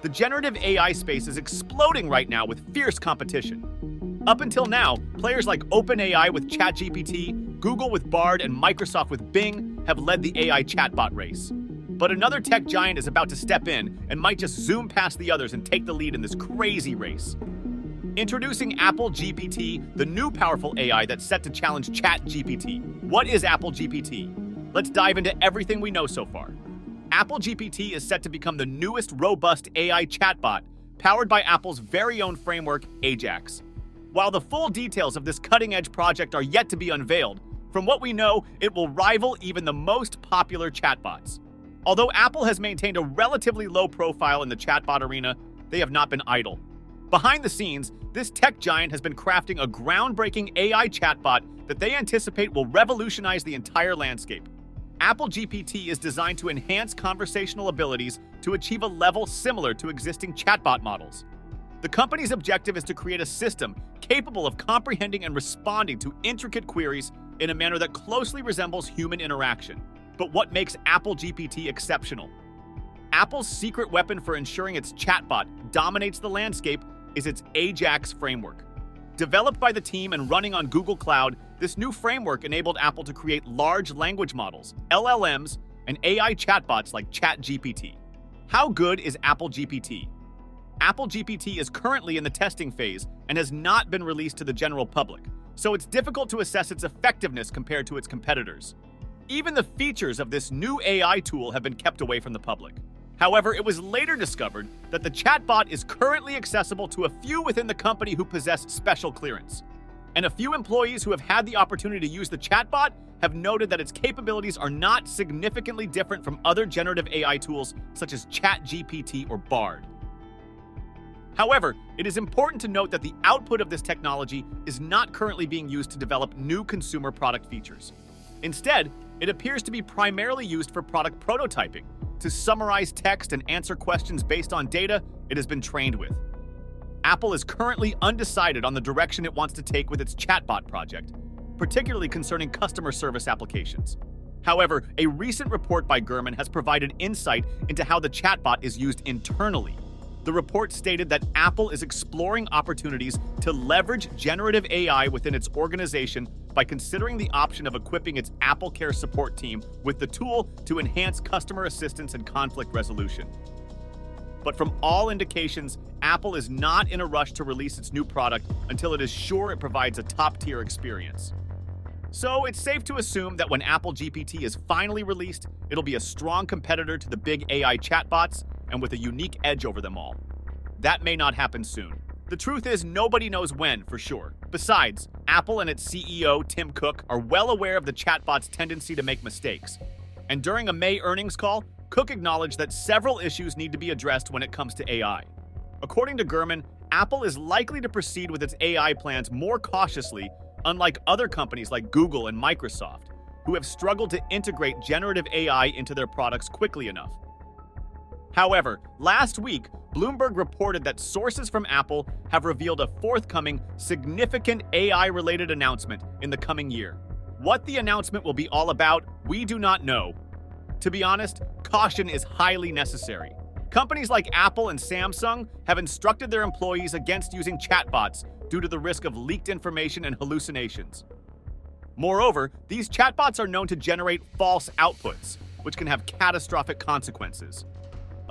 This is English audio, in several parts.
The generative AI space is exploding right now with fierce competition. Up until now, players like OpenAI with ChatGPT, Google with Bard, and Microsoft with Bing have led the AI chatbot race. But another tech giant is about to step in and might just zoom past the others and take the lead in this crazy race. Introducing APPLEGPT, the new powerful AI that's set to challenge ChatGPT. What is APPLEGPT? Let's dive into everything we know so far. APPLEGPT is set to become the newest robust AI chatbot powered by Apple's very own framework, AJAX. While the full details of this cutting-edge project are yet to be unveiled, from what we know, it will rival even the most popular chatbots. Although Apple has maintained a relatively low profile in the chatbot arena, they have not been idle. Behind the scenes, this tech giant has been crafting a groundbreaking AI chatbot that they anticipate will revolutionize the entire landscape. APPLEGPT is designed to enhance conversational abilities to achieve a level similar to existing chatbot models. The company's objective is to create a system capable of comprehending and responding to intricate queries in a manner that closely resembles human interaction. But what makes APPLEGPT exceptional? Apple's secret weapon for ensuring its chatbot dominates the landscape is its AJAX framework. Developed by the team and running on Google Cloud, this new framework enabled Apple to create large language models, LLMs, and AI chatbots like ChatGPT. How good is APPLEGPT? APPLEGPT is currently in the testing phase and has not been released to the general public, so it's difficult to assess its effectiveness compared to its competitors. Even the features of this new AI tool have been kept away from the public. However, it was later discovered that the chatbot is currently accessible to a few within the company who possess special clearance. And a few employees who have had the opportunity to use the chatbot have noted that its capabilities are not significantly different from other generative AI tools such as ChatGPT or Bard. However, it is important to note that the output of this technology is not currently being used to develop new consumer product features. Instead, it appears to be primarily used for product prototyping, to summarize text and answer questions based on data it has been trained with. Apple is currently undecided on the direction it wants to take with its chatbot project, particularly concerning customer service applications. However, a recent report by Gurman has provided insight into how the chatbot is used internally. The report stated that Apple is exploring opportunities to leverage generative AI within its organization by considering the option of equipping its AppleCare support team with the tool to enhance customer assistance and conflict resolution. But from all indications, Apple is not in a rush to release its new product until it is sure it provides a top-tier experience. So it's safe to assume that when APPLEGPT is finally released, it'll be a strong competitor to the big AI chatbots and with a unique edge over them all. That may not happen soon. The truth is, nobody knows when, for sure. Besides, Apple and its CEO, Tim Cook, are well aware of the chatbot's tendency to make mistakes. And during a May earnings call, Cook acknowledged that several issues need to be addressed when it comes to AI. According to Gurman, Apple is likely to proceed with its AI plans more cautiously, unlike other companies like Google and Microsoft, who have struggled to integrate generative AI into their products quickly enough. However, last week, Bloomberg reported that sources from Apple have revealed a forthcoming, significant AI-related announcement in the coming year. What the announcement will be all about, we do not know. To be honest, caution is highly necessary. Companies like Apple and Samsung have instructed their employees against using chatbots due to the risk of leaked information and hallucinations. Moreover, these chatbots are known to generate false outputs, which can have catastrophic consequences.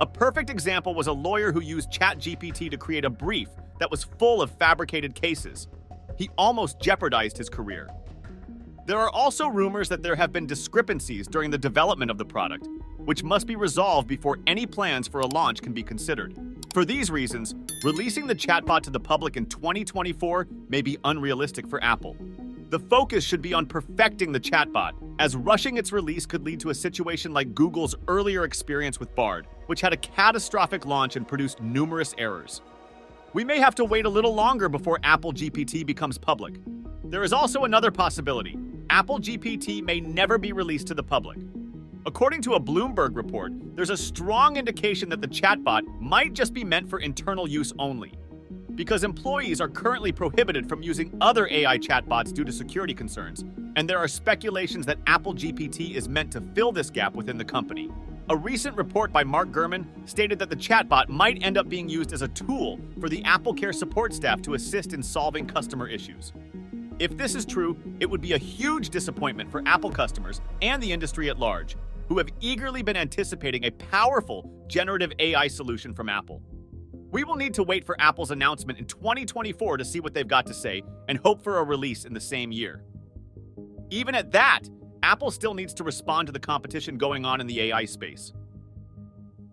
A perfect example was a lawyer who used ChatGPT to create a brief that was full of fabricated cases. He almost jeopardized his career. There are also rumors that there have been discrepancies during the development of the product, which must be resolved before any plans for a launch can be considered. For these reasons, releasing the chatbot to the public in 2024 may be unrealistic for Apple. The focus should be on perfecting the chatbot, as rushing its release could lead to a situation like Google's earlier experience with Bard, which had a catastrophic launch and produced numerous errors. We may have to wait a little longer before APPLEGPT becomes public. There is also another possibility. APPLEGPT may never be released to the public. According to a Bloomberg report, there's a strong indication that the chatbot might just be meant for internal use only, because employees are currently prohibited from using other AI chatbots due to security concerns, and there are speculations that APPLEGPT is meant to fill this gap within the company. A recent report by Mark Gurman stated that the chatbot might end up being used as a tool for the AppleCare support staff to assist in solving customer issues. If this is true, it would be a huge disappointment for Apple customers and the industry at large, who have eagerly been anticipating a powerful generative AI solution from Apple. We will need to wait for Apple's announcement in 2024 to see what they've got to say and hope for a release in the same year. Even at that, Apple still needs to respond to the competition going on in the AI space.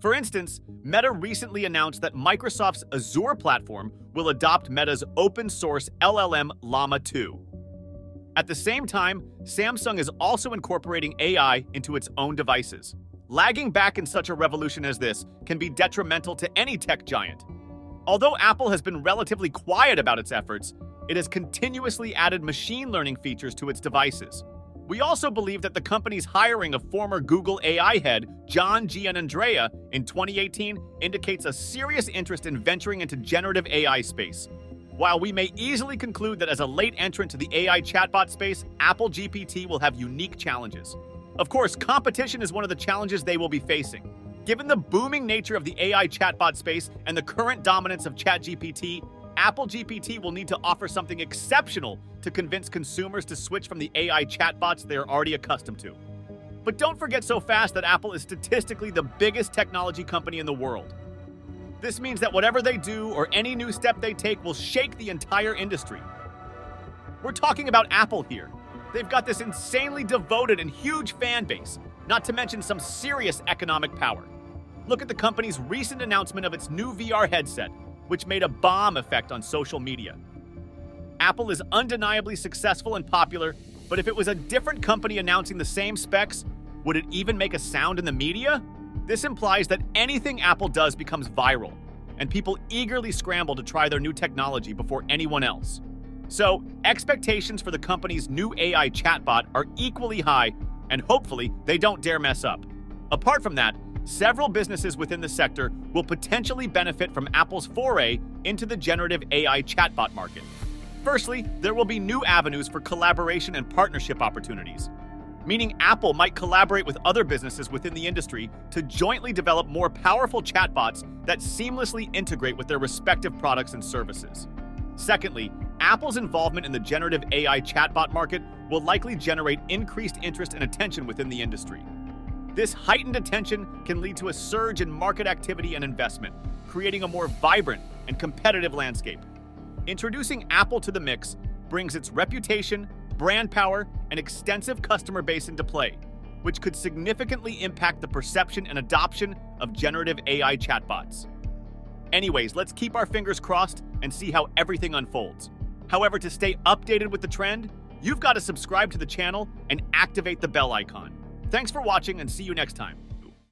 For instance, Meta recently announced that Microsoft's Azure platform will adopt Meta's open-source LLM Llama 2. At the same time, Samsung is also incorporating AI into its own devices. Lagging back in such a revolution as this can be detrimental to any tech giant. Although Apple has been relatively quiet about its efforts, it has continuously added machine learning features to its devices. We also believe that the company's hiring of former Google AI head John Giannandrea in 2018 indicates a serious interest in venturing into generative AI space. While we may easily conclude that as a late entrant to the AI chatbot space, AppleGPT will have unique challenges. Of course, competition is one of the challenges they will be facing. Given the booming nature of the AI chatbot space and the current dominance of ChatGPT, AppleGPT will need to offer something exceptional to convince consumers to switch from the AI chatbots they are already accustomed to. But don't forget so fast that Apple is statistically the biggest technology company in the world. This means that whatever they do or any new step they take will shake the entire industry. We're talking about Apple here. They've got this insanely devoted and huge fan base, not to mention some serious economic power. Look at the company's recent announcement of its new VR headset, which made a bomb effect on social media. Apple is undeniably successful and popular, but if it was a different company announcing the same specs, would it even make a sound in the media? This implies that anything Apple does becomes viral, and people eagerly scramble to try their new technology before anyone else. So, expectations for the company's new AI chatbot are equally high, and hopefully they don't dare mess up. Apart from that, several businesses within the sector will potentially benefit from Apple's foray into the generative AI chatbot market. Firstly, there will be new avenues for collaboration and partnership opportunities, meaning Apple might collaborate with other businesses within the industry to jointly develop more powerful chatbots that seamlessly integrate with their respective products and services. Secondly, Apple's involvement in the generative AI chatbot market will likely generate increased interest and attention within the industry. This heightened attention can lead to a surge in market activity and investment, creating a more vibrant and competitive landscape. Introducing Apple to the mix brings its reputation, brand power, and extensive customer base into play, which could significantly impact the perception and adoption of generative AI chatbots. Anyways, let's keep our fingers crossed and see how everything unfolds. However, to stay updated with the trend, you've got to subscribe to the channel and activate the bell icon. Thanks for watching and see you next time.